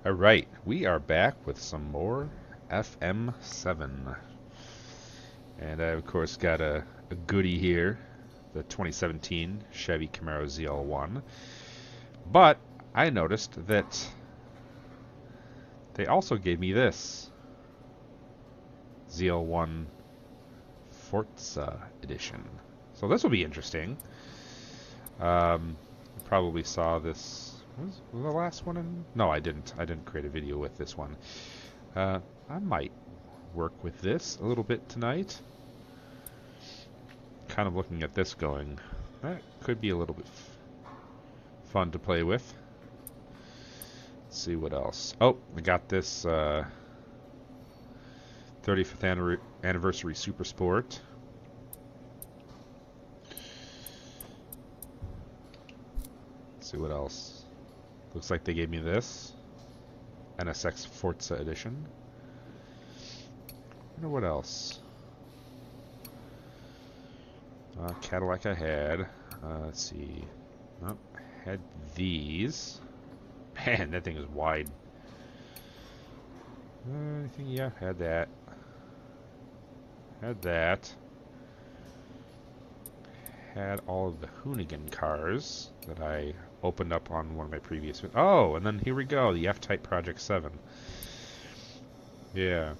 Alright, we are back with some more FM7. And I, of course, got a goodie here, the 2017 Chevy Camaro ZL1. But I noticed that they also gave me this ZL1 Forza Edition. So this will be interesting. You probably saw this. Was the last one in? No, I didn't. I didn't create a video with this one. I might work with this a little bit tonight. Kind of looking at this going, that could be a little bit fun to play with. Let's see what else. Oh, I got this 35th anniversary Super Sport. Let's see what else. Looks like they gave me this NSX Forza Edition. I wonder what else. Cadillac I had. Let's see. Nope. Had these. Man, that thing is wide. Anything? Yeah, had that. Had that. Had all of the Hoonigan cars that I opened up on one of my previous. Oh, and then here we go, the F-Type Project 7. Yeah.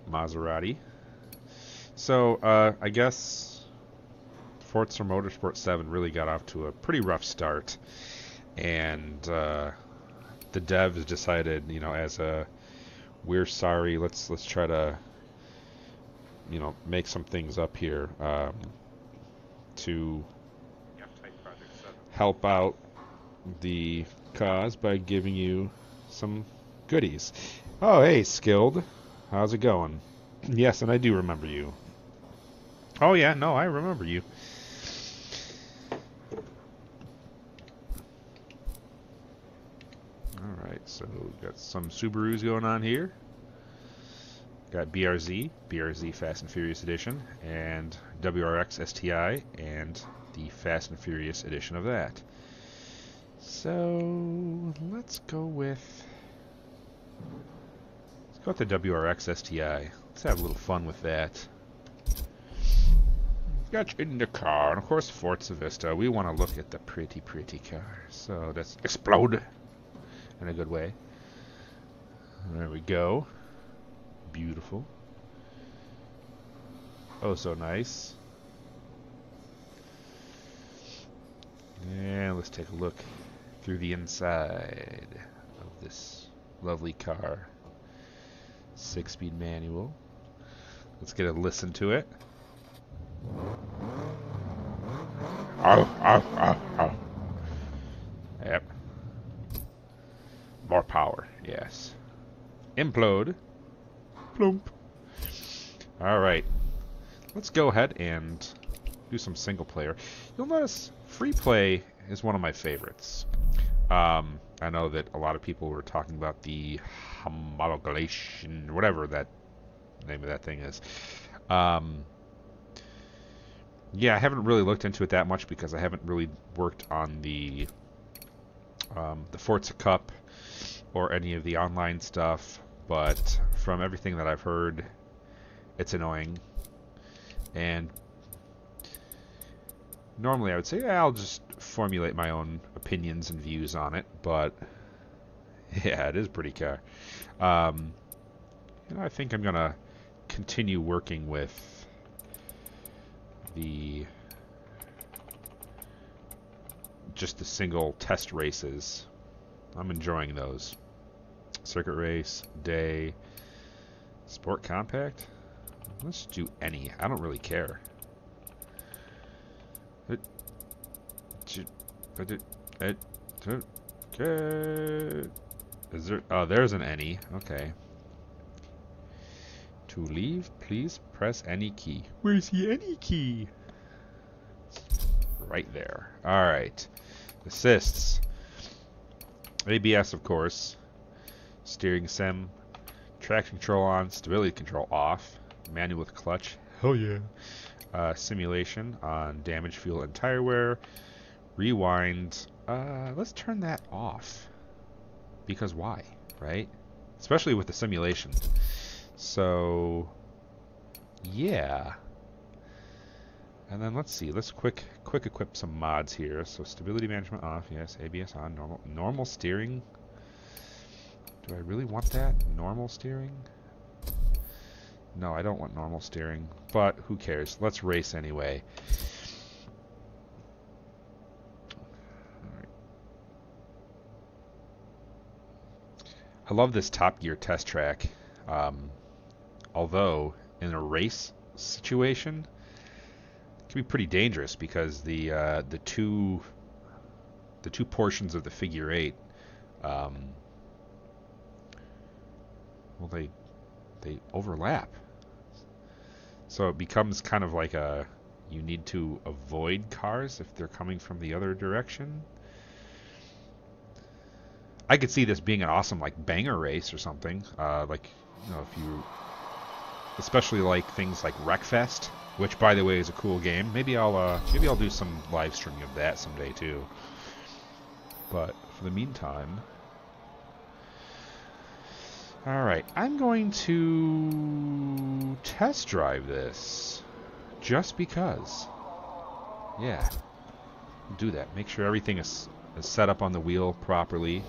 Maserati. So, I guess Forza Motorsport 7 really got off to a pretty rough start. And the devs decided, you know, as a we're sorry, let's try to, you know, make some things up here to help out the cause by giving you some goodies. Oh, hey, Skilled. How's it going? Yes, and I do remember you. Oh, yeah, no, I remember you. Alright, so we've got some Subarus going on here. Got BRZ Fast and Furious Edition, and WRX STI, and the Fast and Furious edition of that. So, let's go with the WRX STI. Let's have a little fun with that. Got you in the car, and of course Forza Vista. We want to look at the pretty cars. So let's explode in a good way. There we go. Beautiful. Oh, so nice. And let's take a look through the inside of this lovely car. 6-speed manual. Let's get a listen to it. Yep. More power, yes. Implode. Plump. Alright. Let's go ahead and do some single player. You'll notice free play is one of my favorites. I know that a lot of people were talking about the homologation, whatever that name of that thing is. Yeah, I haven't really looked into it that much because I haven't really worked on the Forza Cup or any of the online stuff. But from everything that I've heard, it's annoying. And normally I would say, yeah, I'll just formulate my own opinions and views on it. But yeah, it is pretty car. You know, I think I'm gonna continue working with just the single test races. I'm enjoying those. Circuit race, day, sport compact. Let's do any. I don't really care. Is there? Oh, there's an any. Okay. To leave, please press any key. Where's the any key? Right there. All right. Assists. ABS, of course. Steering sim. Traction control on. Stability control off. Manual with clutch. Hell yeah. simulation on damage, fuel, and tire wear. Rewind. Let's turn that off. Because why, right? Especially with the simulation. So, yeah. And then let's see. Let's quick equip some mods here. So stability management off. Yes. ABS on. Normal steering. Do I really want that? Normal steering? No, I don't want normal steering. But who cares? Let's race anyway. I love this Top Gear test track. Although in a race situation, it can be pretty dangerous because the two portions of the figure eight, well, they overlap. So it becomes kind of like you need to avoid cars if they're coming from the other direction. I could see this being an awesome like banger race or something. Like, you know, if you, especially like things like Wreckfest, which by the way is a cool game. Maybe I'll do some live streaming of that someday too. But for the meantime, all right, I'm going to test drive this just because. Yeah, do that. Make sure everything is set up on the wheel properly.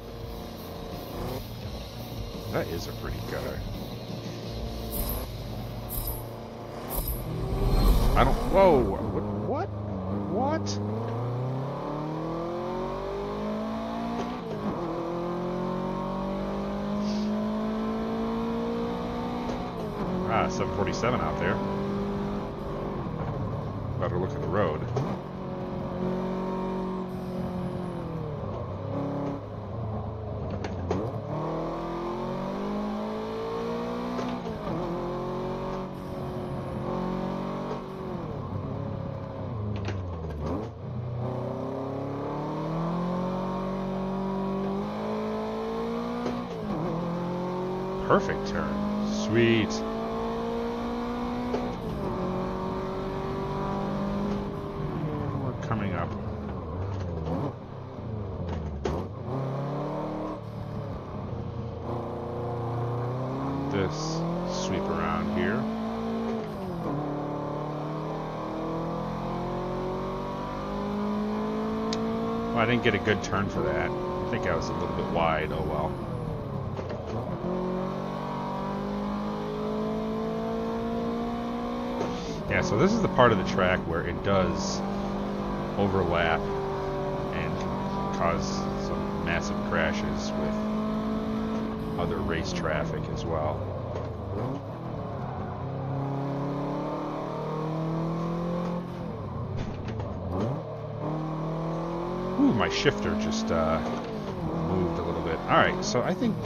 That is a pretty car. I don't. Whoa! What? What? Ah, 747 out there. Better look at the road. Perfect turn. Sweet. We're coming up. This sweep around here. Well, I didn't get a good turn for that. I think I was a little bit wide. Oh well. Yeah, so this is the part of the track where it does overlap and can cause some massive crashes with other race traffic as well. Ooh, my shifter just moved a little bit. All right, so I think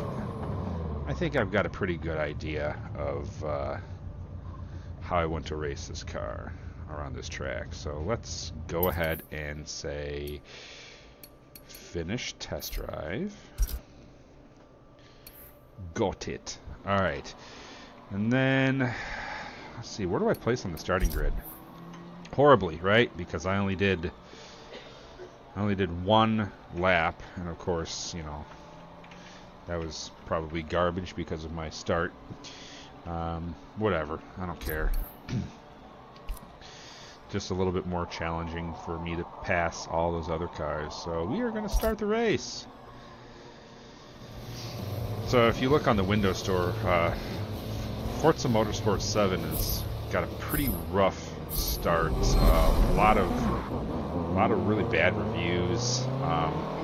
I've got a pretty good idea of how I want to race this car around this track. So let's go ahead and say finish test drive. Got it. All right. And then let's see, where do I place on the starting grid? Horribly, right? Because I only did one lap, and of course, you know, that was probably garbage because of my start. Whatever, I don't care. Just a little bit more challenging for me to pass all those other cars. So we are going to start the race. So if you look on the Windows Store, Forza Motorsport 7 has got a pretty rough start. A lot of really bad reviews.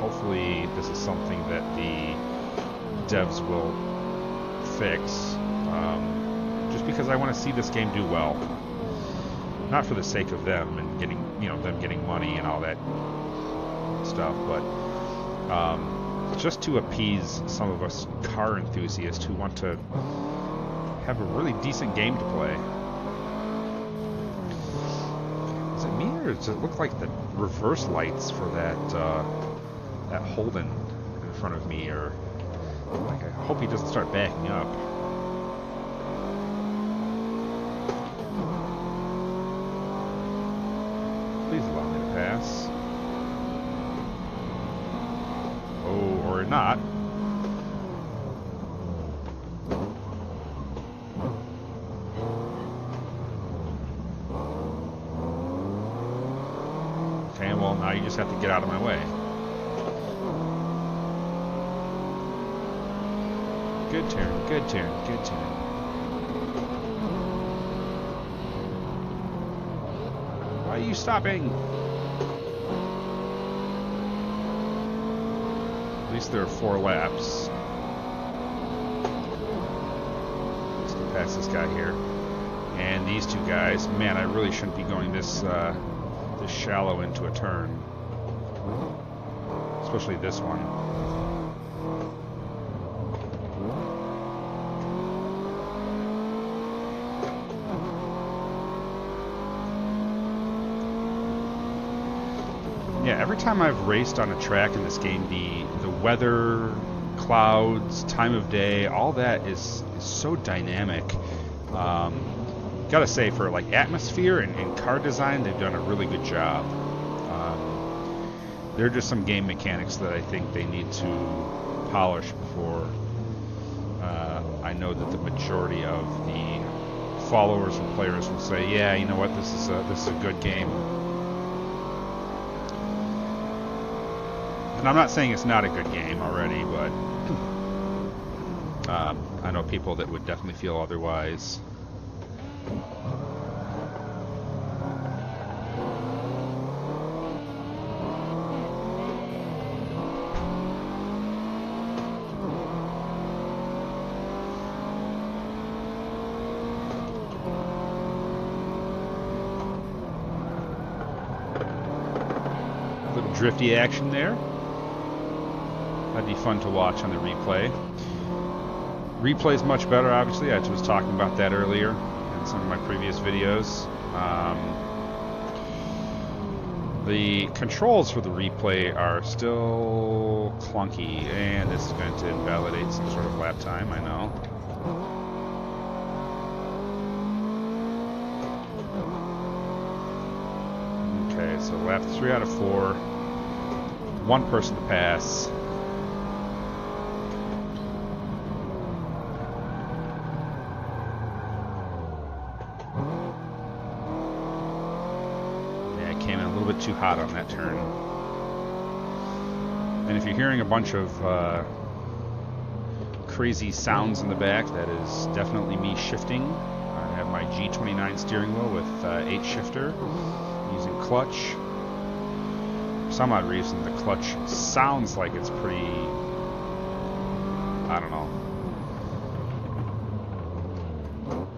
Hopefully this is something that the devs will fix. Just because I want to see this game do well, not for the sake of them and getting, you know, them getting money and all that stuff, but just to appease some of us car enthusiasts who want to have a really decent game to play. Is it me, or does it look like the reverse lights for that Holden in front of me, or like, I hope he doesn't start backing up. or not. Okay, well, now you just have to get out of my way. Good turn, good turn, good turn. Why are you stopping? At least there are 4 laps. Let's get past this guy here. And these 2 guys. Man, I really shouldn't be going this shallow into a turn. Especially this one. Yeah, every time I've raced on a track in this game, the weather, clouds, time of day, all that is so dynamic. Gotta say, for like atmosphere and car design, they've done a really good job. There are just some game mechanics that I think they need to polish before I know that the majority of the followers and players will say, yeah, you know what, this is a good game. And I'm not saying it's not a good game already, but I know people that would definitely feel otherwise. A little drifty action there. That'd be fun to watch on the replay. Replay's much better, obviously. I was talking about that earlier in some of my previous videos. The controls for the replay are still clunky, and this is going to invalidate some sort of lap time, I know. Okay, so lap 3 out of 4. 1 person to pass. Too hot on that turn. And if you're hearing a bunch of crazy sounds in the back, that is definitely me shifting. I have my G29 steering wheel with 8 shifter using clutch. For some odd reason, the clutch sounds like it's pretty, I don't know,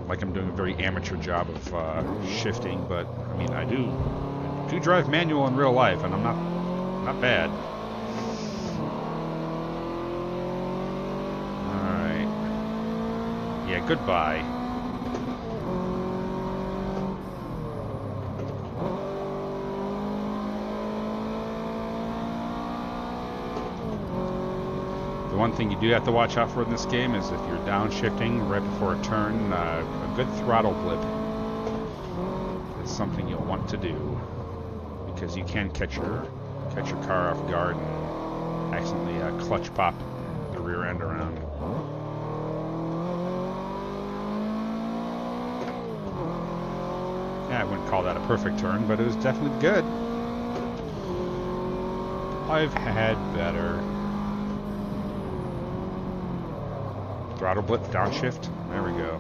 like I'm doing a very amateur job of shifting, but I mean, I do drive manual in real life, and I'm not bad. Alright. Yeah, goodbye. The one thing you do have to watch out for in this game is if you're downshifting right before a turn, a good throttle blip is something you'll want to do. Because you can catch your car off guard and accidentally clutch pop the rear end around. Yeah, I wouldn't call that a perfect turn, but it was definitely good. I've had better. Throttle blip, downshift. There we go.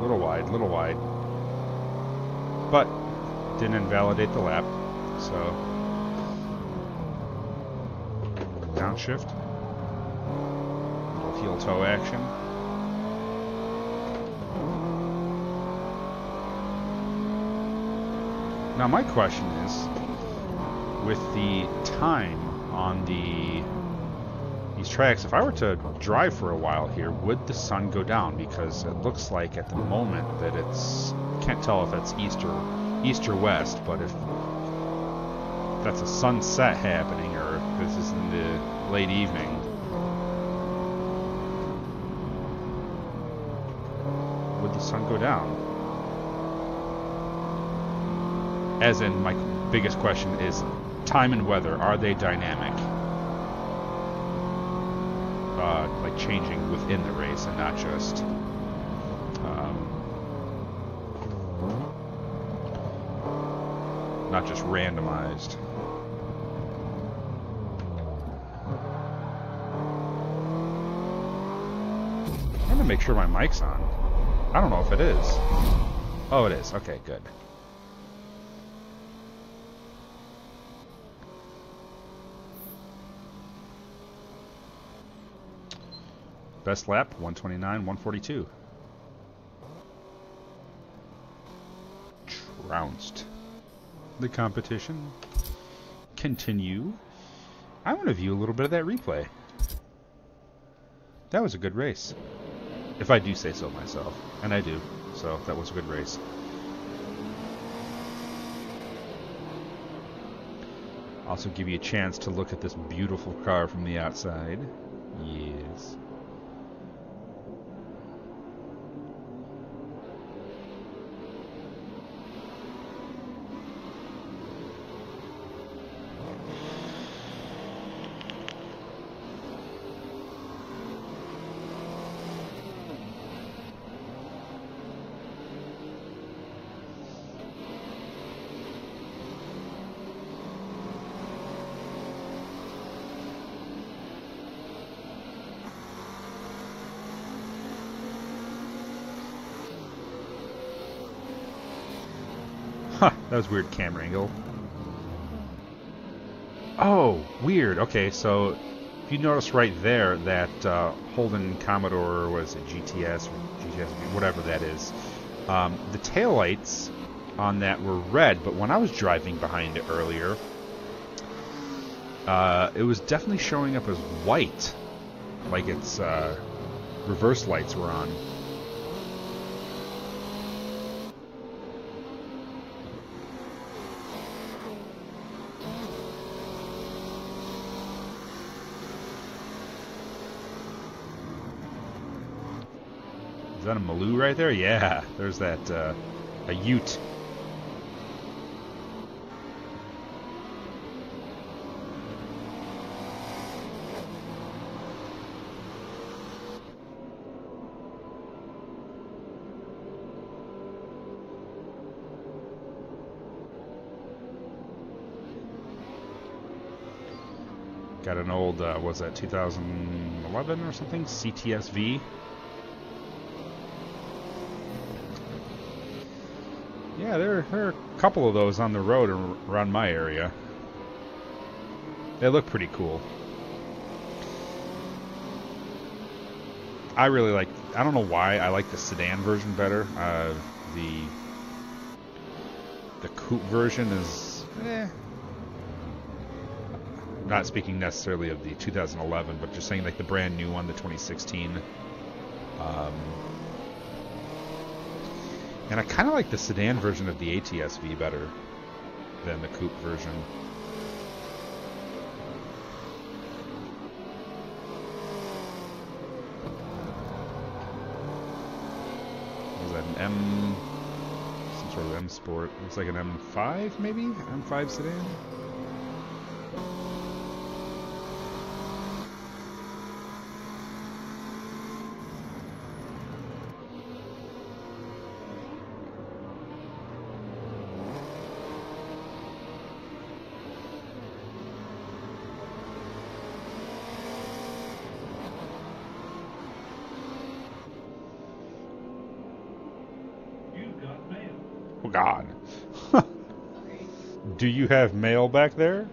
Little wide, little wide. But didn't invalidate the lap, so downshift, little heel toe action. Now my question is, with the time on these tracks, if I were to drive for a while here, would the sun go down? Because it looks like at the moment that it's, can't tell if it's east or west, but if that's a sunset happening or if this is in the late evening, would the sun go down? As in, my biggest question is time and weather. Are they dynamic? Like changing within the race and not just randomized. I'm gonna make sure my mic's on. I don't know if it is. Oh, it is. Okay, good. Best lap, 129, 142. Trounced. The competition continue. I want to view a little bit of that replay. That was a good race. If I do say so myself. And I do. So that was a good race. Also give you a chance to look at this beautiful car from the outside. Yes. Huh, that was weird camera angle. Oh, weird. Okay, so if you notice right there that Holden Commodore, was it GTS or GTS, whatever that is, the taillights on that were red, but when I was driving behind it earlier, it was definitely showing up as white, like its reverse lights were on. Is that a Maloo right there? Yeah, there's that, a Ute. Got an old, was that 2011 or something? CTSV. Yeah, there are a couple of those on the road around my area. They look pretty cool. I really like, I don't know why, I like the sedan version better. The coupe version is, not speaking necessarily of the 2011, but just saying like the brand new one, the 2016. And I kind of like the sedan version of the ATS-V better than the coupe version. Was that an M? Some sort of M Sport. Looks like an M5 maybe? M5 sedan? Oh God. Do you have mail back there?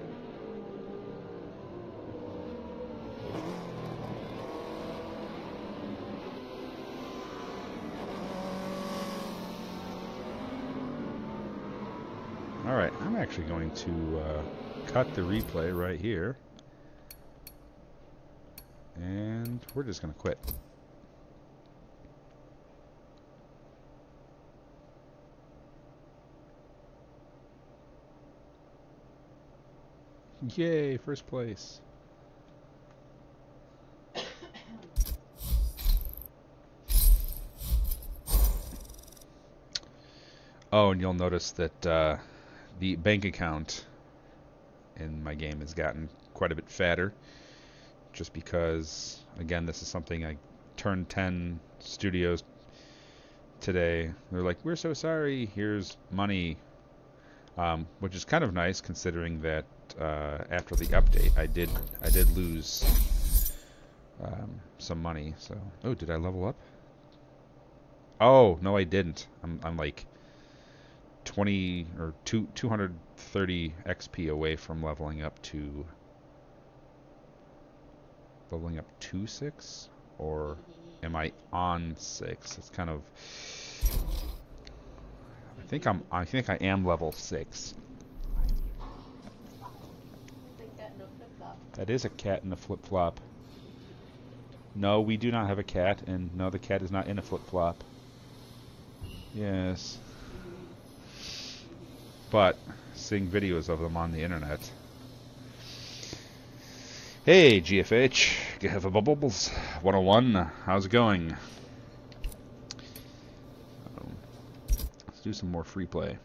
Alright, I'm actually going to cut the replay right here. And we're just going to quit. Yay, first place. Oh, and you'll notice that the bank account in my game has gotten quite a bit fatter, just because, again, this is something I turned 10 studios today. They're like, we're so sorry, here's money, which is kind of nice considering that after the update I did lose some money. So, oh, did I level up? Oh no, I didn't. I'm like 20 or 230 XP away from leveling up to 6, or am I on 6? It's kind of, I think I am level 6. That is a cat in a flip-flop. No, we do not have a cat, and no, the cat is not in a flip-flop. Yes. But seeing videos of them on the internet. Hey, GFH, give a bubbles 101. How's it going? Let's do some more free play.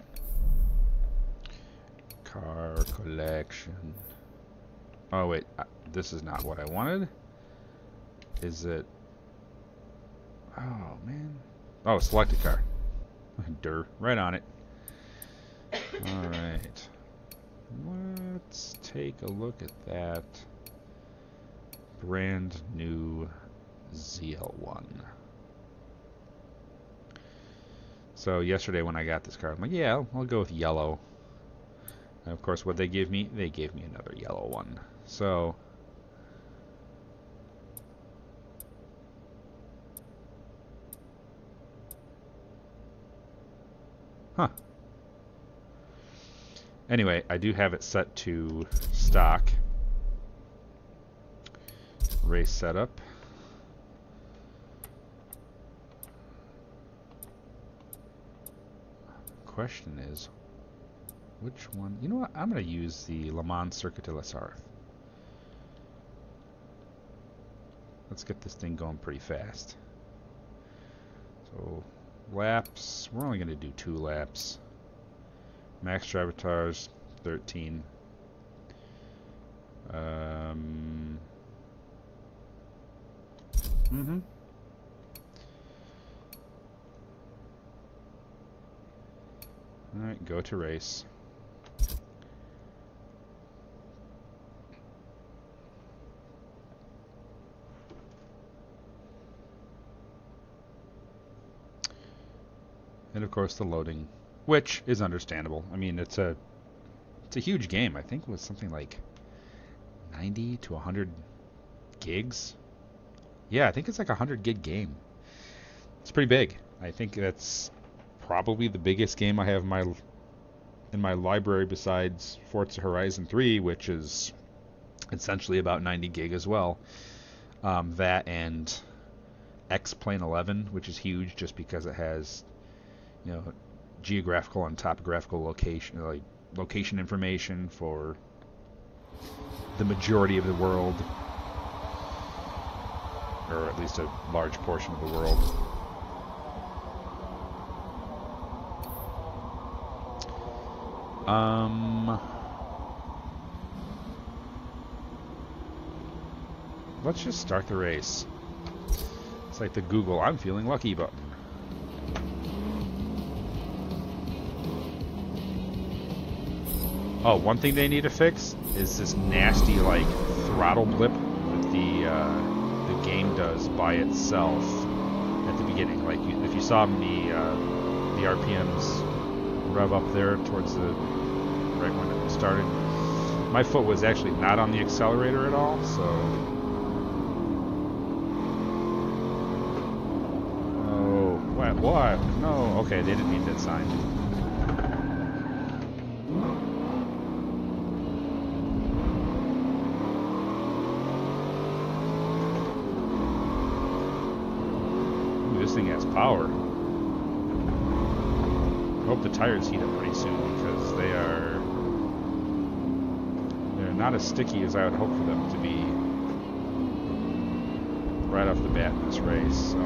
Car collection. Oh wait, this is not what I wanted. Is it? Oh man. Oh, select a car. Durr, right on it. Alright. Let's take a look at that brand new ZL1. So yesterday when I got this car, I'm like, yeah, I'll go with yellow. And of course, what they gave me? They gave me another yellow one. So huh. Anyway, I do have it set to stock. Race setup. Question is, which one? You know what? I'm going to use the Le Mans Circuit de la Sarthe. Let's get this thing going pretty fast. So, laps. We're only going to do 2 laps. Max Drivatars 13. Alright, go to race. And of course the loading, which is understandable. I mean, it's a huge game. I think it was something like 90 to 100 gigs. Yeah, I think it's like a 100 gig game. It's pretty big. I think that's probably the biggest game I have in my library besides Forza Horizon 3, which is essentially about 90 gig as well. That and X-Plane 11, which is huge just because it has, you know, geographical and topographical location information for the majority of the world, or at least a large portion of the world. Let's just start the race. It's like the Google "I'm feeling lucky" button. Oh, one thing they need to fix is this nasty like throttle blip that the game does by itself at the beginning. Like if you saw the RPMs rev up there towards the right when it started, my foot was actually not on the accelerator at all. So, oh, what? No, okay, they didn't need that sign. This thing has power. I hope the tires heat up pretty soon because they're not as sticky as I would hope for them to be right off the bat in this race. So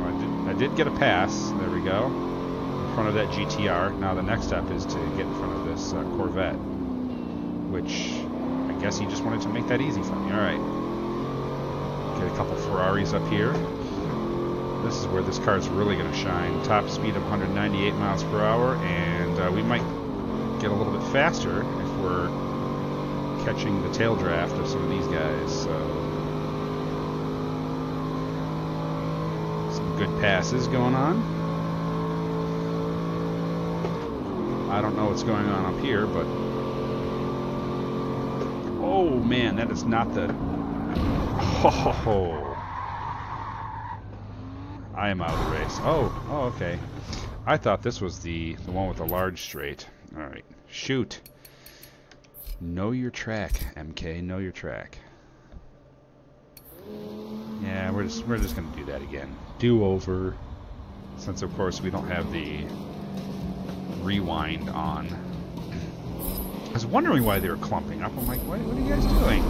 I did get a pass. There we go. In front of that GTR. Now the next step is to get in front of this Corvette, which I guess he just wanted to make that easy for me. All right, get a couple Ferraris up here. This is where this car is really going to shine. Top speed of 198 miles per hour, and we might get a little bit faster if we're catching the tail draft of some of these guys. So some good passes going on. I don't know what's going on up here, but oh man, that is not the. Oh, I am out of the race. Oh, okay. I thought this was the one with the large straight. All right, shoot. Know your track, MK. Know your track. Yeah, we're just gonna do that again. Do over. Since of course we don't have the rewind on. I was wondering why they were clumping up. I'm like, what are you guys doing?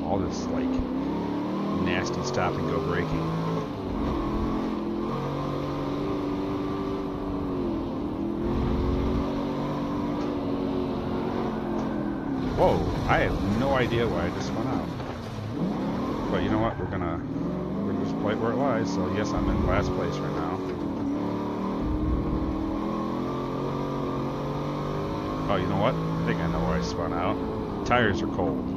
All this like nasty stop and go braking. Whoa, I have no idea why I just spun out. But you know what, we're gonna just play it where it lies. So yes, I'm in last place right now. Oh, you know what? I think I know why I spun out. Tires are cold.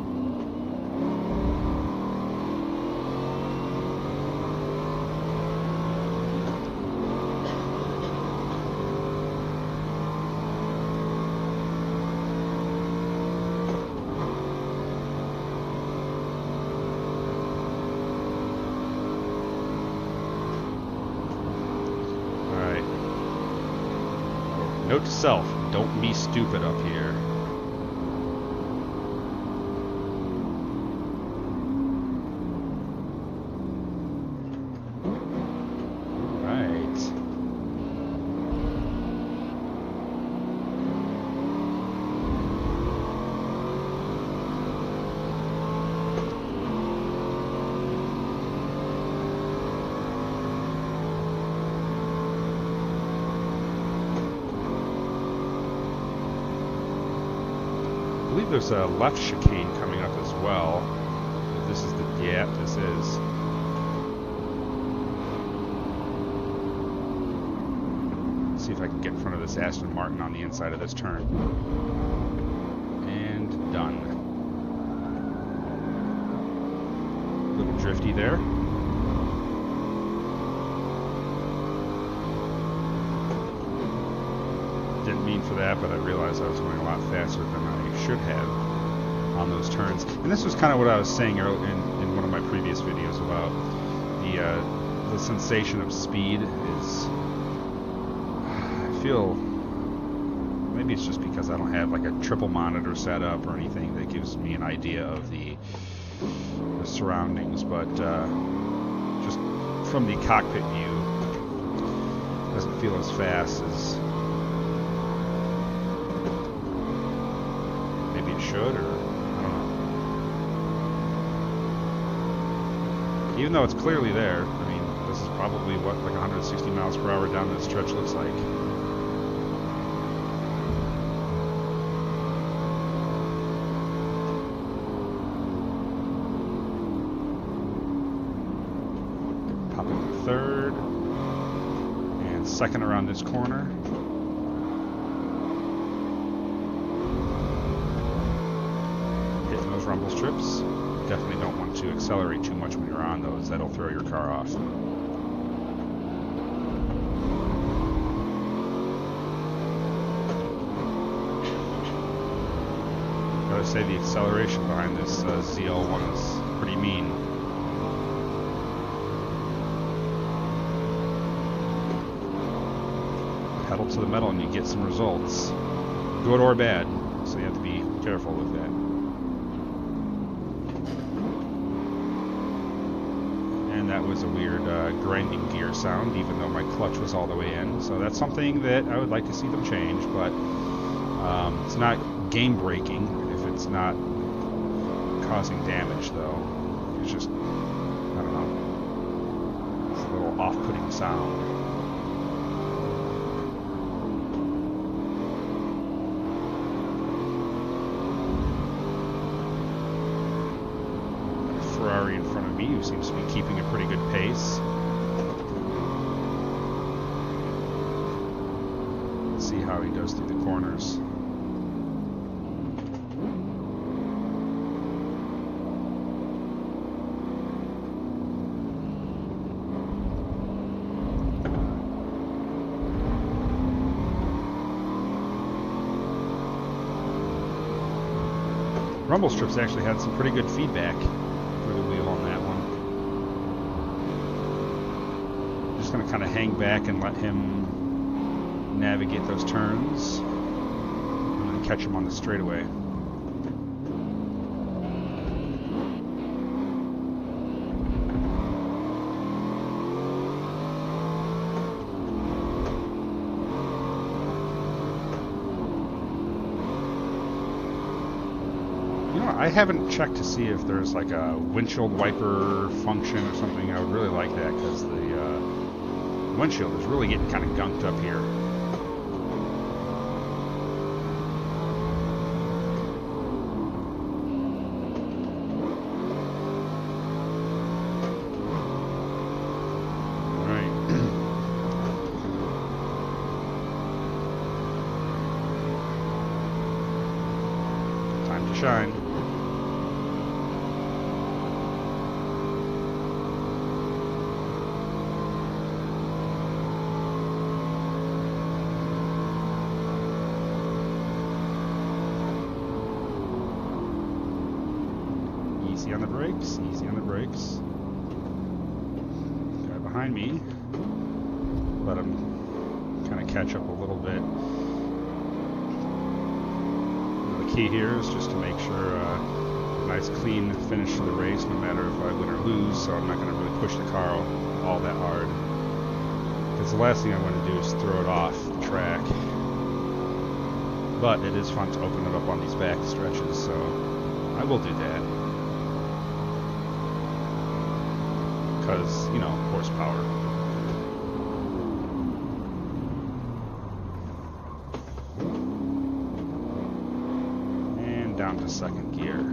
Note to self, don't be stupid up here. I believe there's a left chicane coming up as well. This is the, yeah, this is. Let's see if I can get in front of this Aston Martin on the inside of this turn. And done. A little drifty there. Didn't mean for that, but I realized I was going a lot faster than I should have on those turns. And this was kind of what I was saying earlier in one of my previous videos about the sensation of speed is, I feel, maybe it's just because I don't have like a triple monitor set up or anything that gives me an idea of the surroundings, but just from the cockpit view, it doesn't feel as fast as should, or I don't know. Even though it's clearly there, I mean, this is probably what, like 160 miles per hour down this stretch looks like. Pop into third, and second around this corner. Rumble strips. Definitely don't want to accelerate too much when you're on those. That'll throw your car off. Gotta say the acceleration behind this ZL1 is pretty mean. Pedal to the metal and you get some results. Good or bad. So you have to be careful with that. And that was a weird grinding gear sound, even though my clutch was all the way in. So that's something that I would like to see them change, but it's not game-breaking if it's not causing damage, though. It's just, I don't know, it's a little off-putting sound. Ferrari in front of me, who seems to be keeping a pretty good pace. Let's see how he does through the corners. Rumble Strips actually had some pretty good feedback for the wheel on that one. Just going to kind of hang back and let him navigate those turns and then catch him on the straightaway. I haven't checked to see if there's like a windshield wiper function or something. I would really like that because the windshield is really getting kind of gunked up here. Alright. Time to shine. Easy on the brakes, easy on the brakes. Guy behind me. Let him kind of catch up a little bit. The key here is just to make sure a nice clean finish to the race, no matter if I win or lose, so I'm not going to really push the car all that hard. Because the last thing I want to do is throw it off the track. But it is fun to open it up on these back stretches, so I will do that. Because, you know, horsepower. And down to second gear.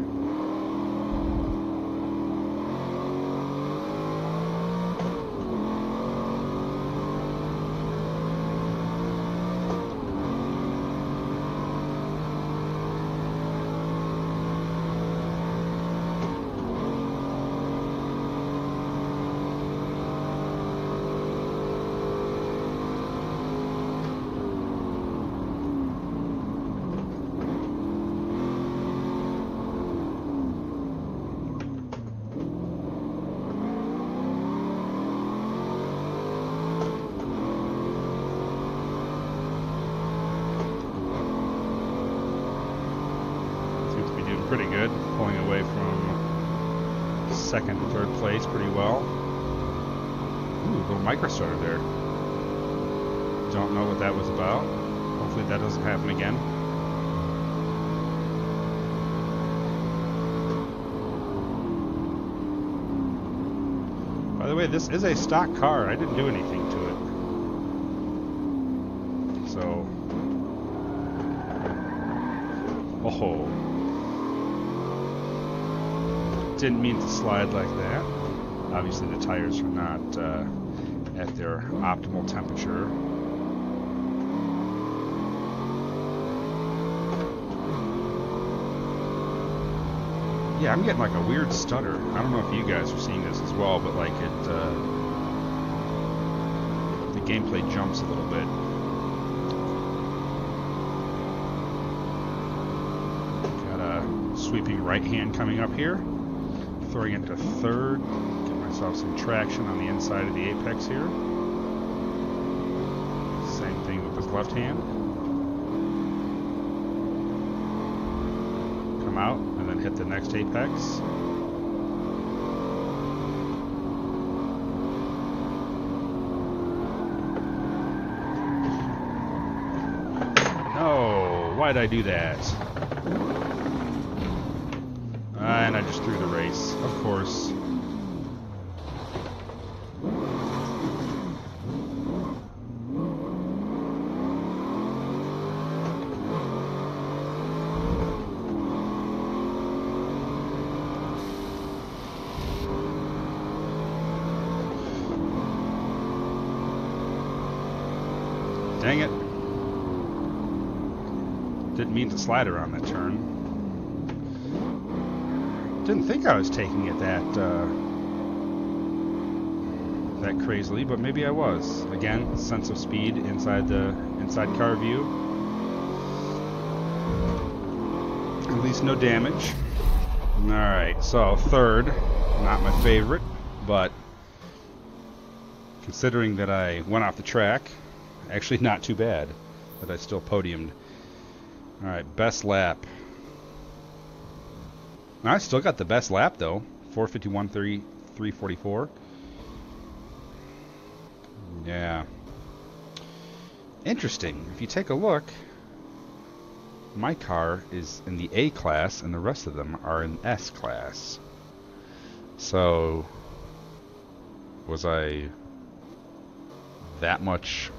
Pretty good, pulling away from second and third place pretty well. Ooh, little micro starter there. Don't know what that was about. Hopefully that doesn't happen again. By the way, this is a stock car. I didn't do anything to it. So, oh. Didn't mean to slide like that. Obviously the tires are not at their optimal temperature. Yeah, I'm getting like a weird stutter. I don't know if you guys are seeing this as well, but like it, the gameplay jumps a little bit. Got a sweeping right hand coming up here. Throwing it to third, get myself some traction on the inside of the apex here. Same thing with this left hand. come out and then hit the next apex. No, why'd I do that? And I just threw the race, of course. Dang it. Didn't mean to slide around that turn. Didn't think I was taking it that crazily, but maybe I was. Again, sense of speed inside car view. At least no damage. Alright, so third, not my favorite, but considering that I went off the track, actually not too bad that I still podiumed. Alright, best lap. I still got the best lap though. 4:51.344. Yeah. Interesting. If you take a look, my car is in the A class and the rest of them are in S class. So, was I that much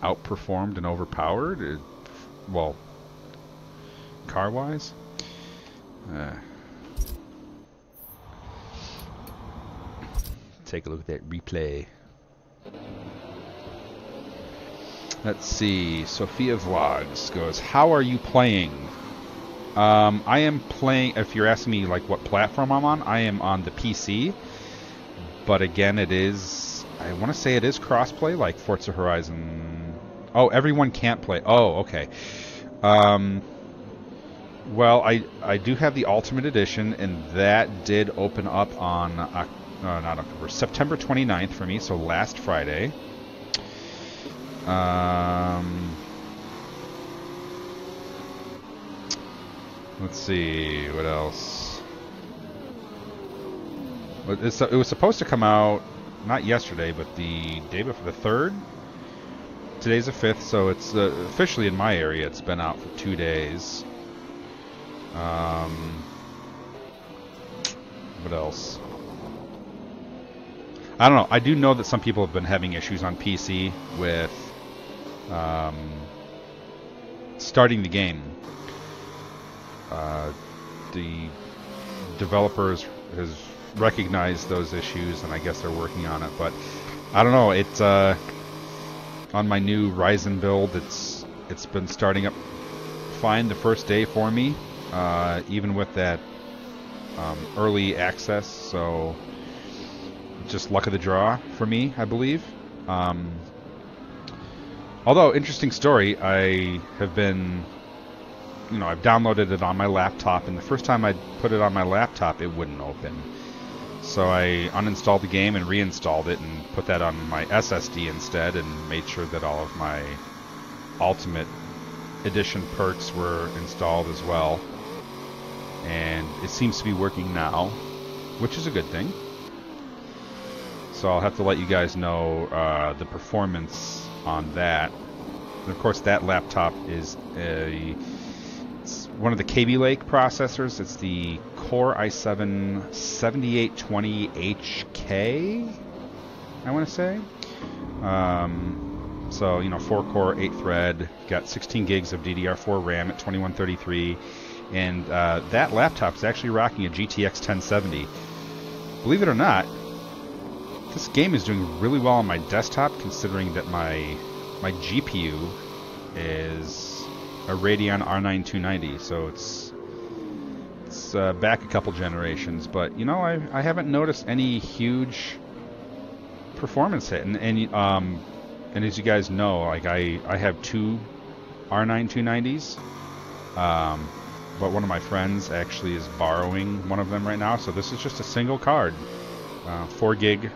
outperformed and overpowered? Well, car-wise? Take a look at that replay. Let's see. Sophia Vlogs goes, how are you playing? I am playing, if you're asking me like what platform I'm on, I am on the PC. But again, it is, I want to say it is crossplay, like Forza Horizon. Oh, everyone can't play. Oh, okay. Well, I do have the Ultimate Edition, and that did open up on not October, September 29th for me, so last Friday. Let's see, what else? It was supposed to come out, not yesterday, but the day before, the 3rd? Today's the 5th, so it's officially in my area. It's been out for 2 days. What else? I don't know. I do know that some people have been having issues on PC with starting the game. The developers has recognized those issues, and I guess they're working on it. But I don't know. It's on my new Ryzen build. It's been starting up fine the first day for me, even with that early access. So just luck of the draw for me, I believe. Although, interesting story, I have been, I've downloaded it on my laptop, and the first time I put it on my laptop, it wouldn't open. So I uninstalled the game and reinstalled it and put that on my SSD instead, and made sure that all of my Ultimate Edition perks were installed as well. And it seems to be working now, which is a good thing. So I'll have to let you guys know the performance on that. And of course, that laptop is it's one of the Kaby Lake processors. It's the Core i7-7820HK, I want to say. So, 4-core, 8-thread, got 16 gigs of DDR4 RAM at 2133, and that laptop is actually rocking a GTX 1070. Believe it or not, this game is doing really well on my desktop, considering that my GPU is a Radeon R9 290, so it's back a couple generations. But I haven't noticed any huge performance hit, and as you guys know, like I have two R9 290s, but one of my friends actually is borrowing one of them right now, so this is just a single card, 4 gig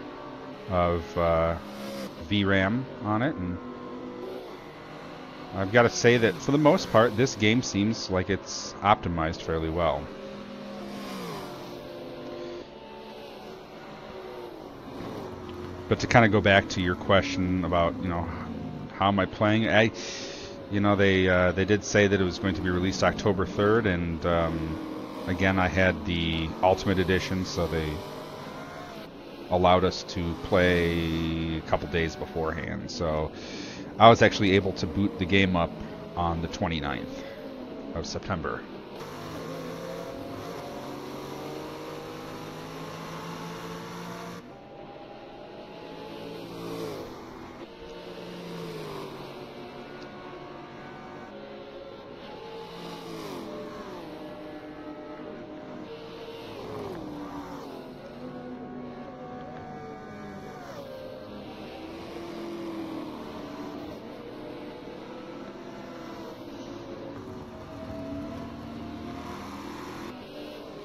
of VRAM on it, and I've got to say that for the most part, this game seems like it's optimized fairly well. But to kind of go back to your question about, you know, how am I playing? You know, they did say that it was going to be released October 3rd, and again, I had the Ultimate Edition, so they allowed us to play a couple days beforehand. So I was actually able to boot the game up on the 29th of September.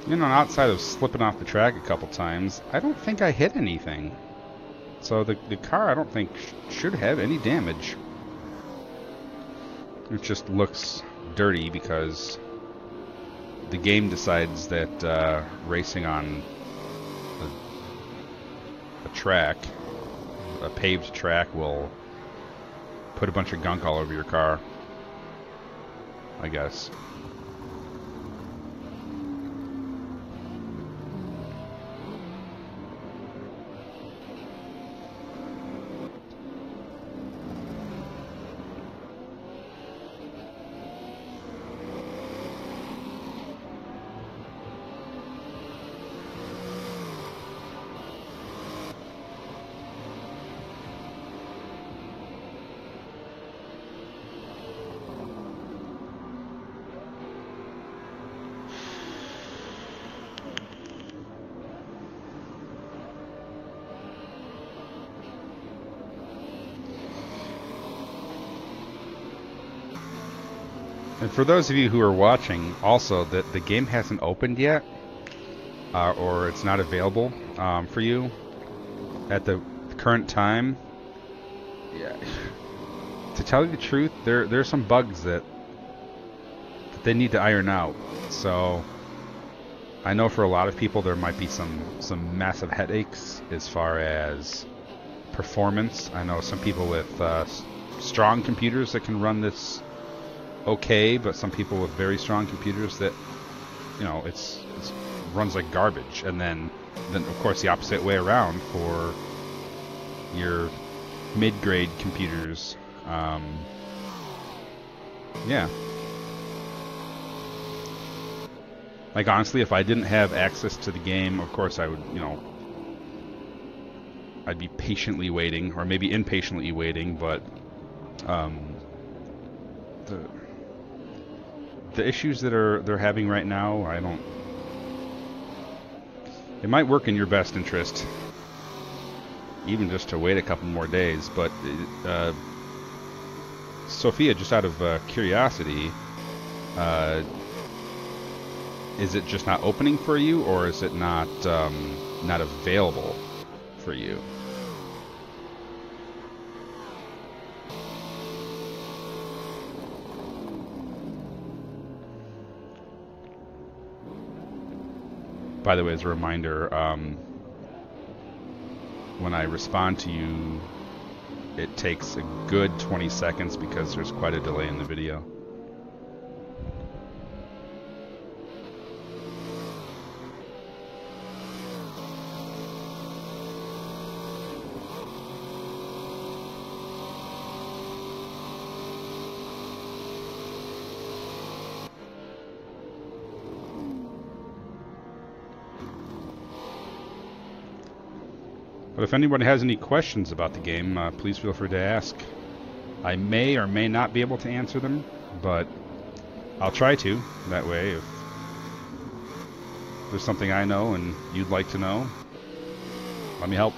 You know, outside of slipping off the track a couple times, I don't think I hit anything. So the car, I don't think should have any damage. It just looks dirty because the game decides that racing on a track, a paved track, will put a bunch of gunk all over your car, I guess. And for those of you who are watching, also, that the game hasn't opened yet, or it's not available for you at the current time. Yeah. To tell you the truth, there's some bugs that they need to iron out. So I know for a lot of people there might be some massive headaches as far as performance. I know some people with strong computers that can run this okay, but some people with very strong computers that, you know, it's runs like garbage. And then of course the opposite way around for your mid-grade computers. Yeah. Like, honestly, if I didn't have access to the game, of course I would, you know, I'd be patiently waiting, or maybe impatiently waiting, but the issues that they're having right now, it might work in your best interest, even just to wait a couple more days. But Sophia, just out of curiosity, is it just not opening for you, or is it not available for you? By the way, as a reminder, when I respond to you, it takes a good 20 seconds because there's quite a delay in the video. But if anybody has any questions about the game, please feel free to ask. I may or may not be able to answer them, but I'll try to. That way, if there's something I know and you'd like to know, let me help.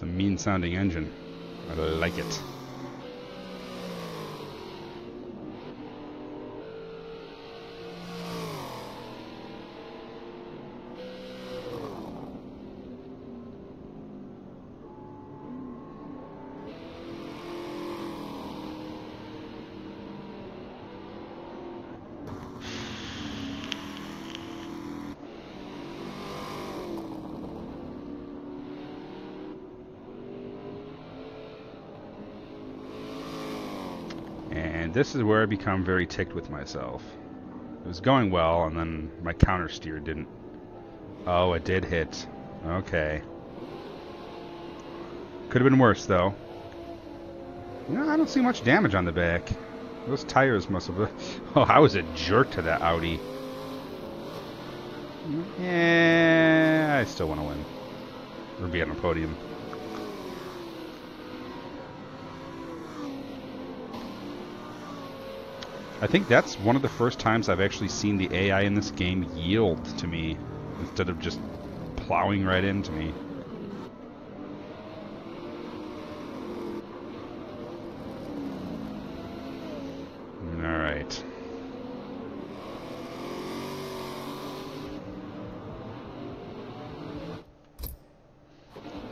It's a mean-sounding engine. I like it. And this is where I become very ticked with myself. It was going well, and then my counter steer didn't. Oh, it did hit. Okay. Could have been worse, though. No, I don't see much damage on the back. Those tires must have... Oh, I was a jerk to that Audi. Yeah, I still want to win. Or be on a podium. I think that's one of the first times I've actually seen the AI in this game yield to me instead of just plowing right into me. Alright.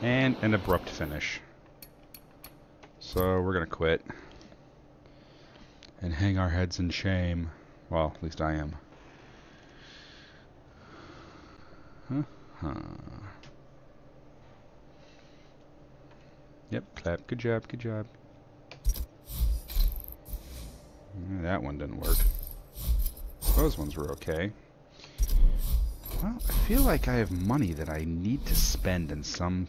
And an abrupt finish. So we're gonna quit. And hang our heads in shame. Well, at least I am. Yep, clap. Good job, good job. That one didn't work. Those ones were okay. Well, I feel like I have money that I need to spend in some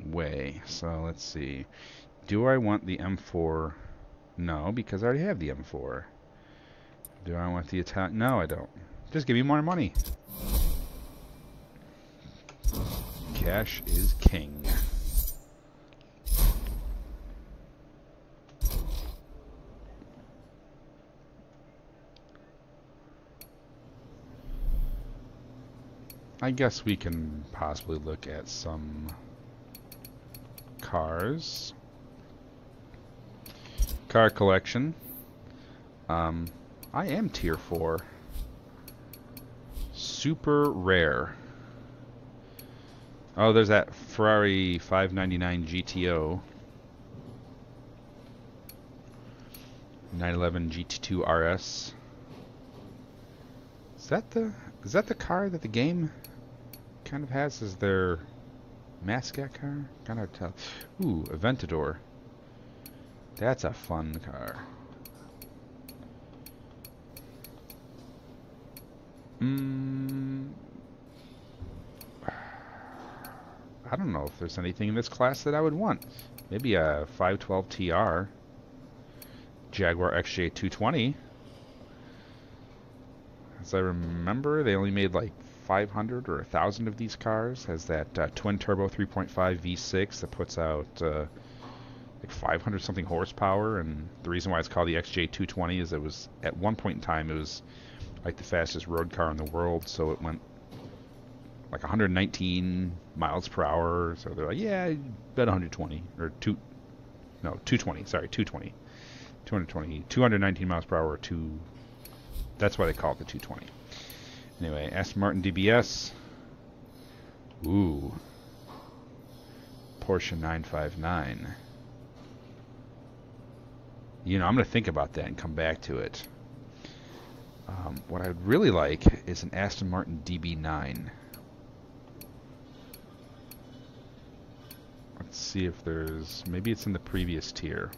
way. So let's see. Do I want the M4? No, because I already have the M4. Do I want the attack? No, I don't. Just give me more money. Cash is king. I guess we can possibly look at some cars. Car collection. I am tier 4. Super rare. Oh, there's that Ferrari 599 GTO. 911 GT2 RS. Is that the car that the game kind of has as their mascot car? Kind of tell. Ooh, Aventador. That's a fun car. I don't know if there's anything in this class that I would want. Maybe a 512 TR. Jaguar XJ220. As I remember, they only made like 500 or 1,000 of these cars. Has that twin-turbo 3.5 V6 that puts out like 500 something horsepower, and the reason why it's called the XJ220 is it was at one point in time it was like the fastest road car in the world, so it went like 119 miles per hour. So they're like, yeah, bet 120 or 220. Sorry, 220, 220, 219 miles per hour. That's why they call it the 220. Anyway, Aston Martin DBS. Ooh, Porsche 959. You know, I'm going to think about that and come back to it. What I'd really like is an Aston Martin DB9. Let's see if there's... Maybe it's in the previous tier.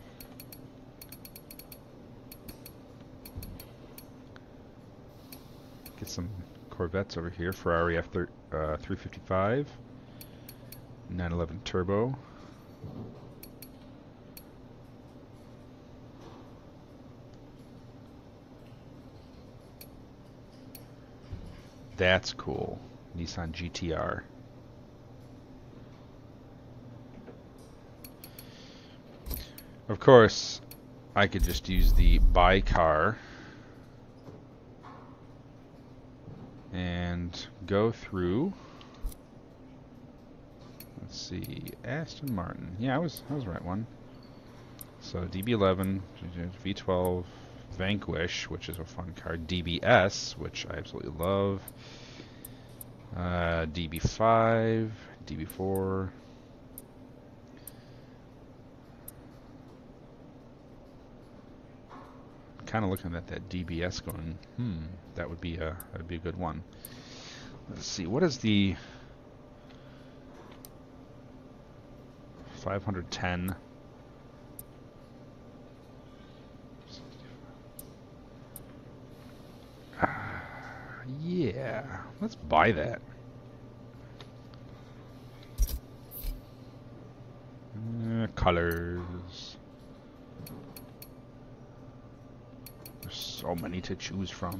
Get some Corvettes over here. Ferrari F355. 911 Turbo. That's cool. Nissan GTR. Of course, I could just use the buy car and go through. Let's see, Aston Martin. Yeah, I was right one. So DB11, V12, Vanquish, which is a fun car. DBS, which I absolutely love. DB5, DB4. Kind of looking at that DBS going, that'd be a good one. Let's see, what is the 510? Yeah, let's buy that. Colors. There's so many to choose from.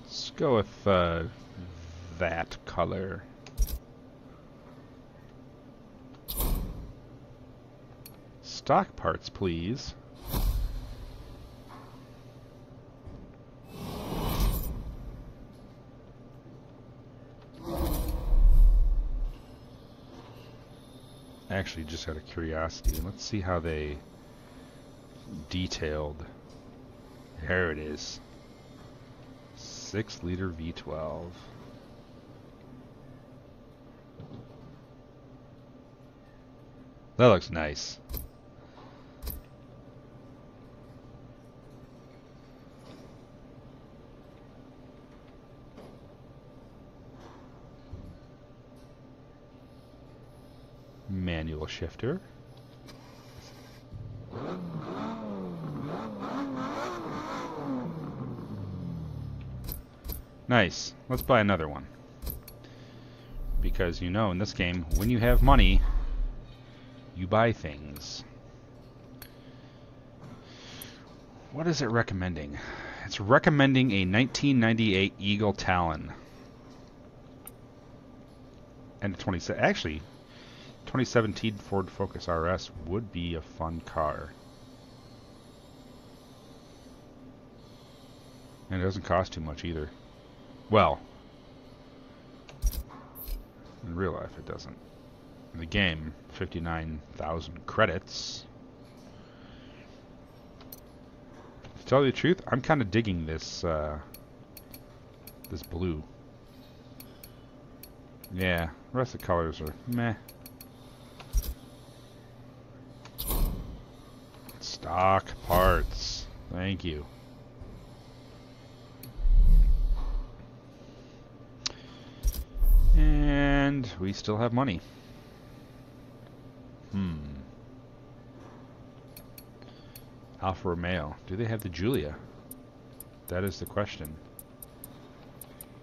Let's go with that color. Stock parts, please. Actually, just out of curiosity, let's see how they detailed. There it is. 6-liter V12. That looks nice. Manual shifter. Nice. Let's buy another one. Because you know in this game, when you have money, you buy things. What is it recommending? It's recommending a 1998 Eagle Talon. And a 27. Actually, 2017 Ford Focus RS would be a fun car. And it doesn't cost too much either. Well, in real life it doesn't. In the game, 59,000 credits. To tell you the truth, I'm kind of digging this this blue. Yeah, the rest of the colors are meh. Stock parts. Thank you. And we still have money. Alfa Romeo. Do they have the Giulia? That is the question.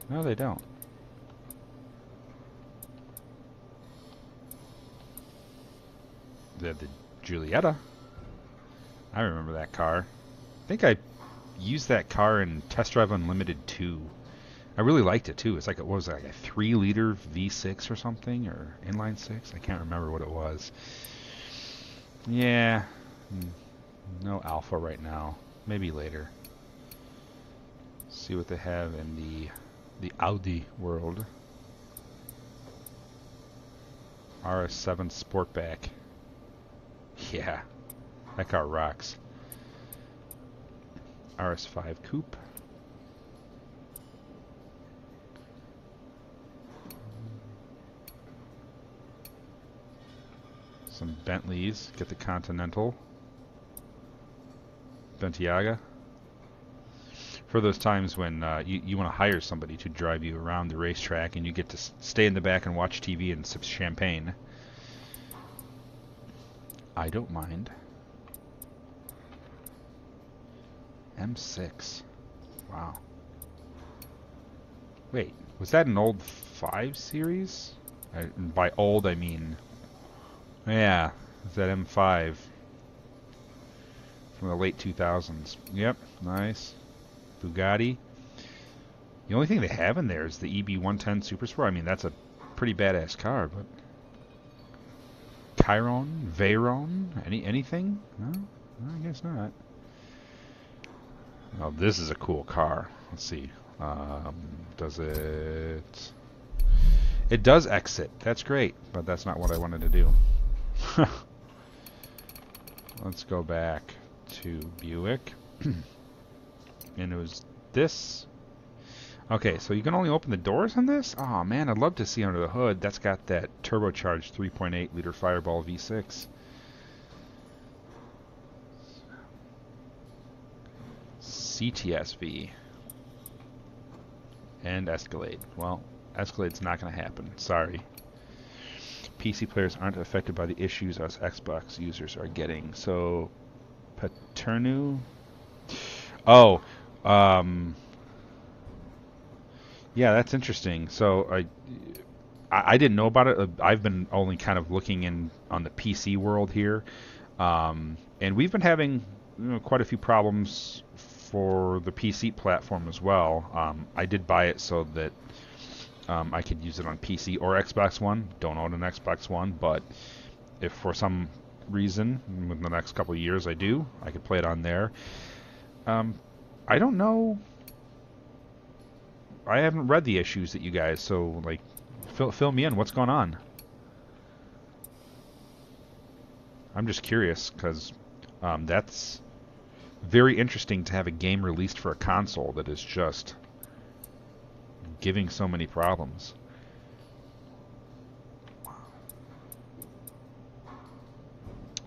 No, they don't. They have the Giulietta. I remember that car. I think I used that car in Test Drive Unlimited 2. I really liked it too. It's like, what was it, like a 3-liter V6 or something, or inline 6? I can't remember what it was. Yeah, no Alpha right now. Maybe later. See what they have in the Audi world. RS7 Sportback. Yeah, that car rocks. RS5 Coupe. Some Bentleys. Get the Continental. Bentiaga. For those times when you want to hire somebody to drive you around the racetrack and you get to stay in the back and watch TV and sip champagne. I don't mind. M6. Wow. Wait, was that an old 5 Series? By old, I mean... Yeah, it's that M5 from the late 2000s. Yep, nice. Bugatti. The only thing they have in there is the EB110 Super Sport. I mean, that's a pretty badass car, but... Chiron? Veyron? Anything? No? I guess not. Oh, this is a cool car. Let's see. Does it... It does exit. That's great, but that's not what I wanted to do. Let's go back to Buick. And it was this. Okay, so you can only open the doors on this? Oh man, I'd love to see under the hood. That's got that turbocharged 3.8 liter Fireball V6. CTSV. And Escalade. Well, Escalade's not going to happen. Sorry. PC players aren't affected by the issues us Xbox users are getting. So, Paternu. Oh, yeah, that's interesting. So I didn't know about it. I've been only kind of looking in on the PC world here, and we've been having quite a few problems for the PC platform as well. I did buy it so that I could use it on PC or Xbox One. Don't own an Xbox One, but if for some reason within the next couple of years I do, I could play it on there. I don't know. I haven't read the issues that you guys, so like, fill me in. What's going on? I'm just curious because that's very interesting to have a game released for a console that is just giving so many problems. Wow.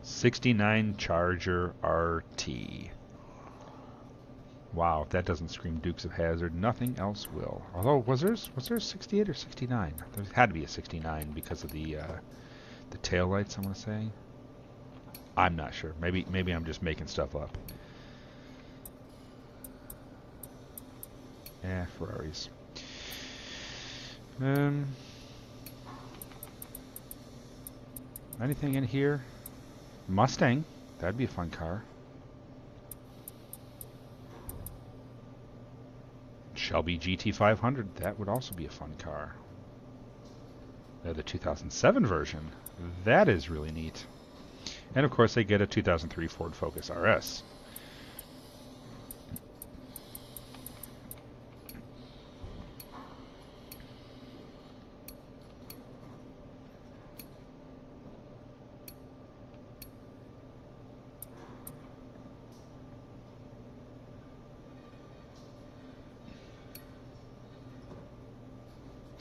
69 Charger RT. Wow, if that doesn't scream Dukes of Hazzard, nothing else will. Although, was there a 68 or 69? There had to be a 69 because of the tail lights, I want to say. I'm not sure. Maybe I'm just making stuff up. Ferraris. Anything in here? Mustang. That'd be a fun car. Shelby GT500. That would also be a fun car. The 2007 version. That is really neat. And of course they get a 2003 Ford Focus RS.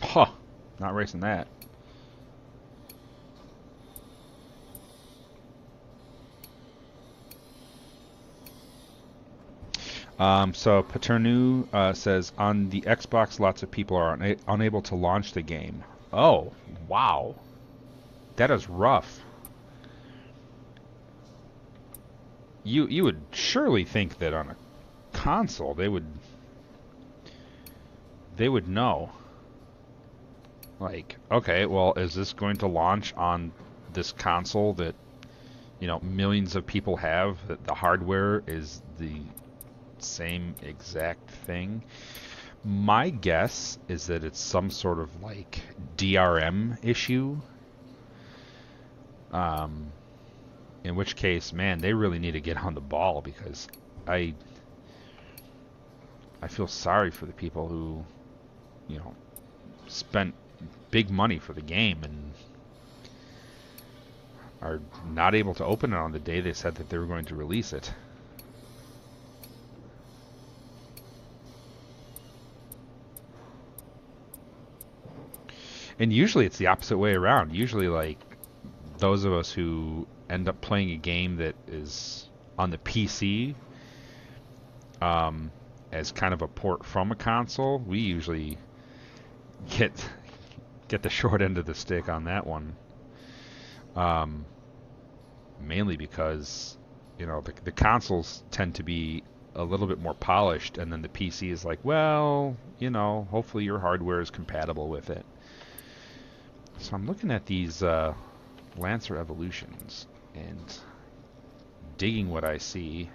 Huh. Not racing that. So Paternu says, on the Xbox, lots of people are unable to launch the game. Oh, wow. That is rough. You would surely think that on a console they would know. Like, okay, well, is this going to launch on this console that, millions of people have, that the hardware is the same exact thing? My guess is that it's some sort of like DRM issue. In which case, man, they really need to get on the ball, because I feel sorry for the people who, spent big money for the game and are not able to open it on the day they said that they were going to release it. And usually it's the opposite way around. Usually, like, those of us who end up playing a game that is on the PC as kind of a port from a console, we usually get the short end of the stick on that one. Mainly because, the consoles tend to be a little bit more polished, and then the PC is like, well, hopefully your hardware is compatible with it. So I'm looking at these Lancer Evolutions and digging what I see.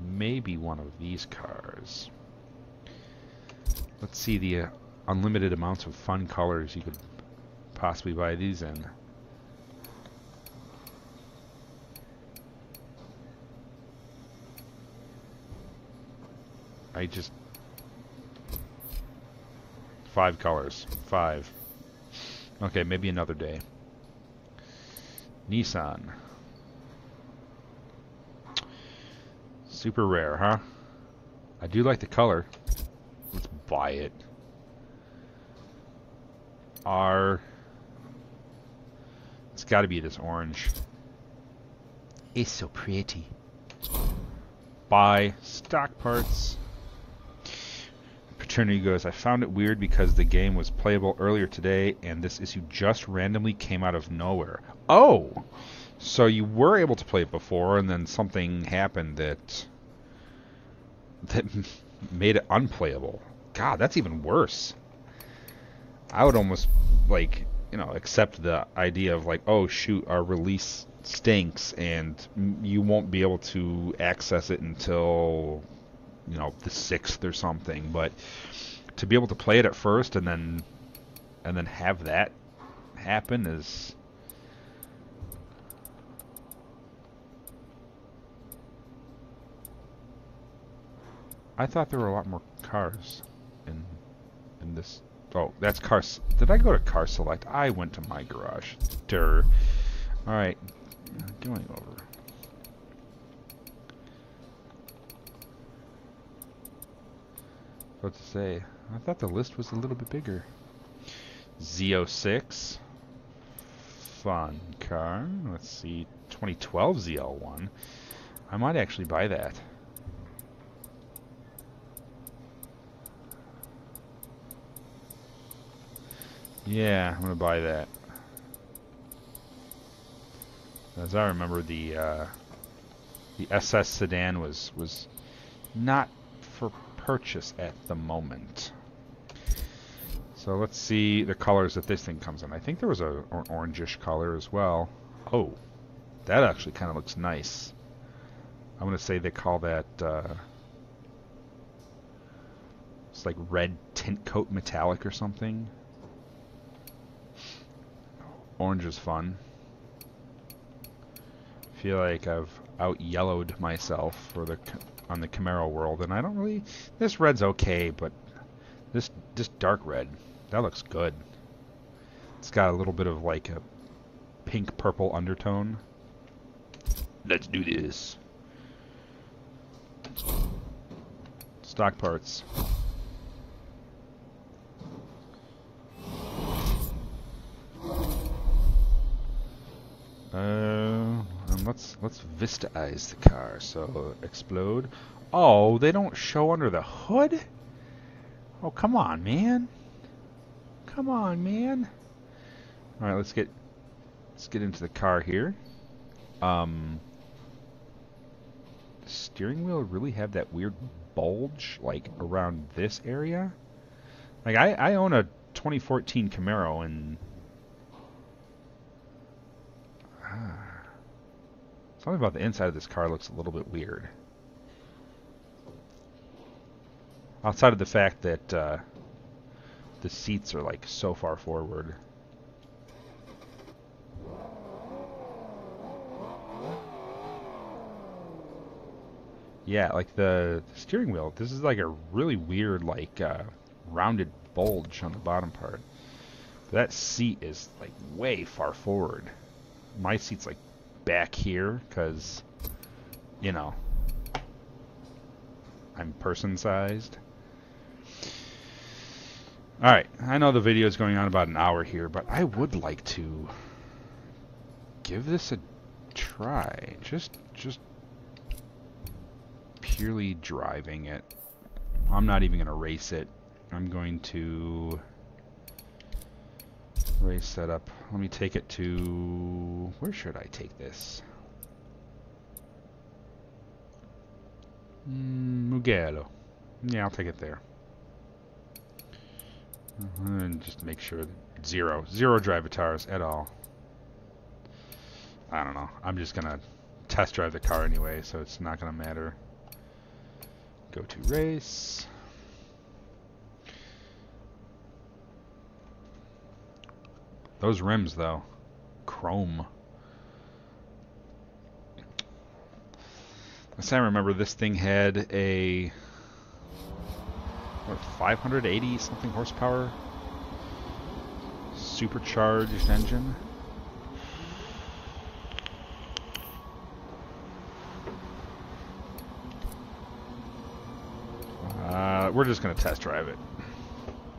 Maybe one of these cars. Let's see the unlimited amounts of fun colors you could possibly buy these in. I just... 5 colors. 5. Okay, maybe another day. Nissan. Super rare, huh? I do like the color. Let's buy it. R. It's got to be this orange. It's so pretty. Buy stock parts. Paternity goes, I found it weird because the game was playable earlier today and this issue just randomly came out of nowhere. Oh! So you were able to play it before and then something happened that made it unplayable. God, that's even worse. I would almost, like, you know, accept the idea of, like, oh, shoot, our release stinks and you won't be able to access it until, you know, the 6th or something. But to be able to play it at first and then have that happen is... I thought there were a lot more cars in this. Oh, that's cars. Did I go to car select? I went to my garage. Durr. All right, going over. What to say? I thought the list was a little bit bigger. Z06. Fun car. Let's see. 2012 ZL1. I might actually buy that. Yeah, I'm gonna buy that. As I remember, the SS sedan was not for purchase at the moment. So let's see the colors that this thing comes in. I think there was an orangish color as well. Oh, that actually kind of looks nice. I'm gonna say they call that it's like red tint coat metallic or something. Orange is fun. Feel like I've out-yellowed myself for on the Camaro world, and I don't really... This red's okay, but this dark red, that looks good. It's got a little bit of like a pink-purple undertone. Let's do this. Stock parts. And let's Vistaize the car. So explode. Oh, they don't show under the hood? Oh, come on, man. Come on, man. All right, let's get into the car here. Steering wheel really have that weird bulge like around this area. Like I own a 2014 Camaro and something about the inside of this car looks a little bit weird. Outside of the fact that the seats are like so far forward. Yeah, like the steering wheel, this is like a really weird like rounded bulge on the bottom part. That seat is like way far forward. My seat's like back here because, you know, I'm person-sized. Alright, I know the video is going on about an hour here, but I would like to give this a try. Just purely driving it. I'm not even going to race it. I'm going to race setup. Let me take it to... Where should I take this? Mugello. Yeah, I'll take it there. And just make sure that zero drivatars at all. I don't know. I'm just going to test drive the car anyway, so it's not going to matter. Go to race. Those rims, though. Chrome. Last time I remember, this thing had a what, 580 something horsepower supercharged engine. We're just gonna test drive it.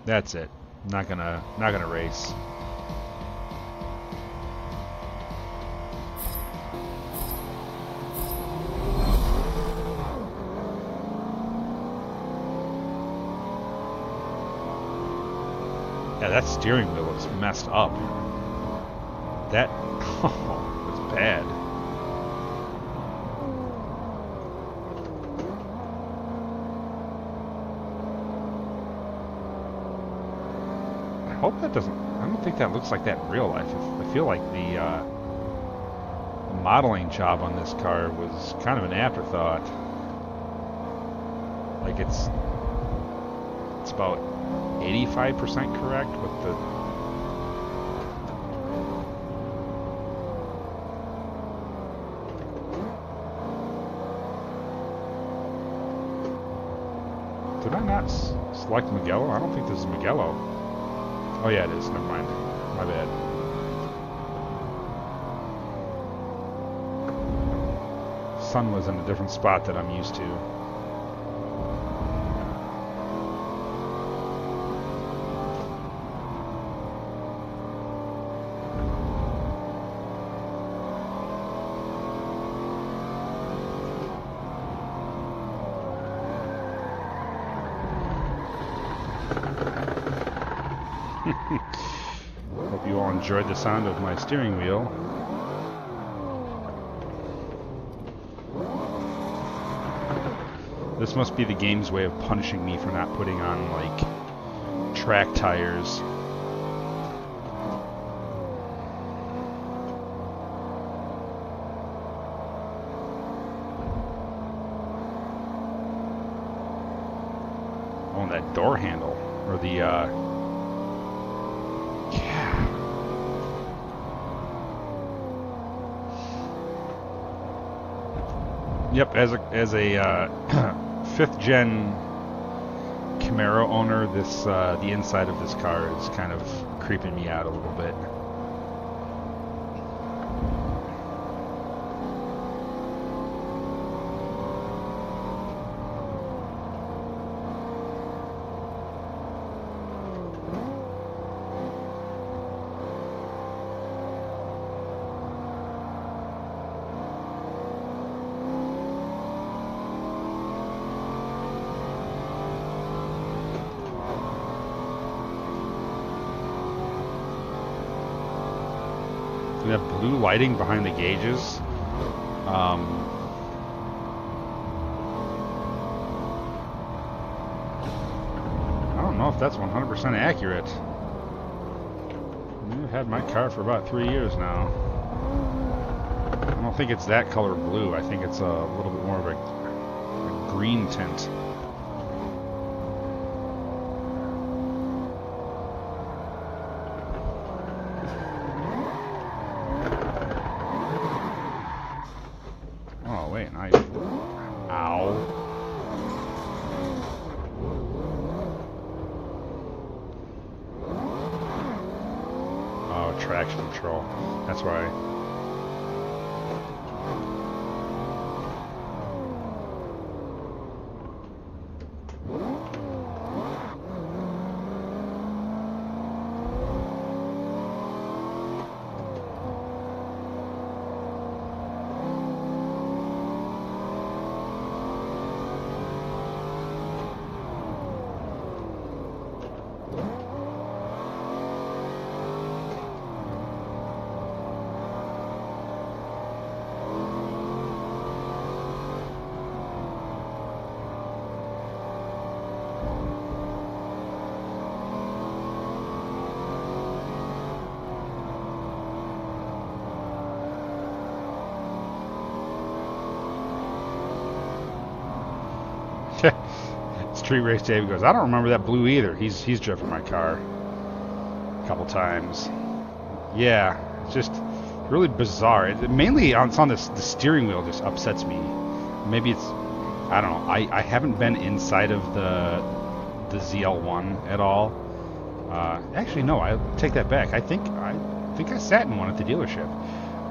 That's it. Not gonna race. Yeah, that steering wheel looks messed up. That was bad. I hope that doesn't. I don't think that looks like that in real life. I feel like the modeling job on this car was kind of an afterthought. Like it's about 85% correct with the. Did I not select Mugello? I don't think this is Mugello. Oh yeah, it is. Never mind. My bad. Sun was in a different spot that I'm used to. Hope you all enjoyed the sound of my steering wheel. This must be the game's way of punishing me for not putting on, like, track tires. Oh, and that door handle, or the, yeah. Yep, as a fifth gen Camaro owner, this the inside of this car is kind of creeping me out a little bit. That blue lighting behind the gauges. I don't know if that's 100% accurate. I've had my car for about 3 years now. I don't think it's that color blue. I think it's a little bit more of a green tint. Traction control. That's why. Street Race Dave goes, I don't remember that blue either. He's driven my car a couple times. Yeah, it's just really bizarre. Mainly it's on the steering wheel just upsets me. Maybe it's, I don't know. I haven't been inside of the the ZL1 at all. Actually, no, I take that back. I think I sat in one at the dealership.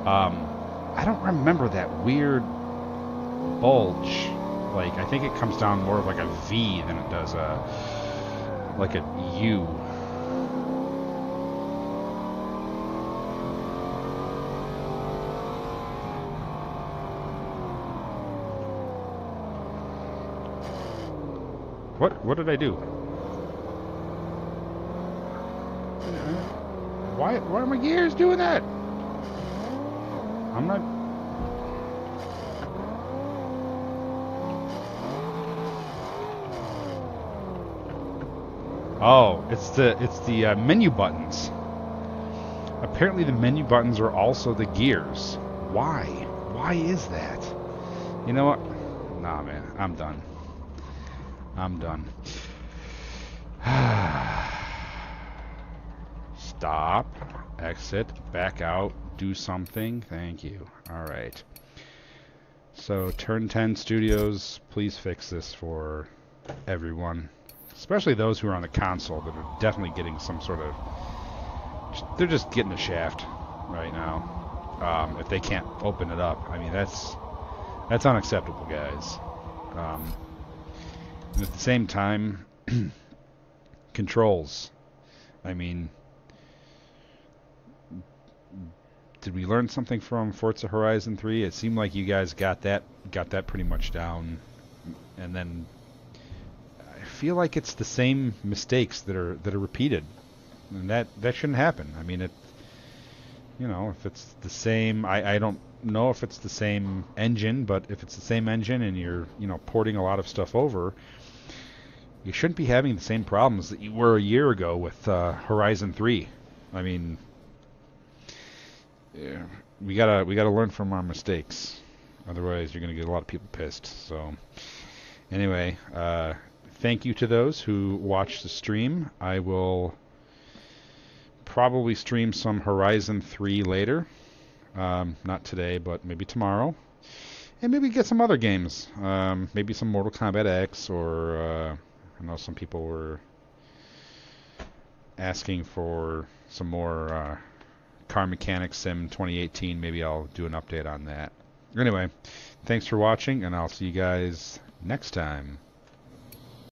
I don't remember that weird bulge. Like, I think it comes down more of like a V than it does like a U. What did I do? Why are my gears doing that? I'm not. Oh, it's the menu buttons. Apparently the menu buttons are also the gears. Why? Why is that? You know what? Nah, man, I'm done. I'm done. Stop. Exit. Back out. Do something. Thank you. Alright. So, Turn 10 Studios, please fix this for everyone. Especially those who are on the console that are definitely getting some sort of... They're just getting a shaft right now. If they can't open it up. I mean, that's unacceptable, guys. And at the same time, controls. I mean, did we learn something from Forza Horizon 3? It seemed like you guys got that pretty much down, and then I feel like it's the same mistakes that are repeated, and that shouldn't happen. I mean, if it's the same, I don't know if it's the same engine, but if it's the same engine and you're porting a lot of stuff over, you shouldn't be having the same problems that you were a year ago with Horizon 3. I mean, yeah, we gotta learn from our mistakes. Otherwise, you're gonna get a lot of people pissed. So, anyway, thank you to those who watched the stream. I will probably stream some Horizon 3 later. Not today, but maybe tomorrow. And maybe get some other games. Maybe some Mortal Kombat X, or I know some people were asking for some more Car Mechanic Sim 2018. Maybe I'll do an update on that. Anyway, thanks for watching, and I'll see you guys next time.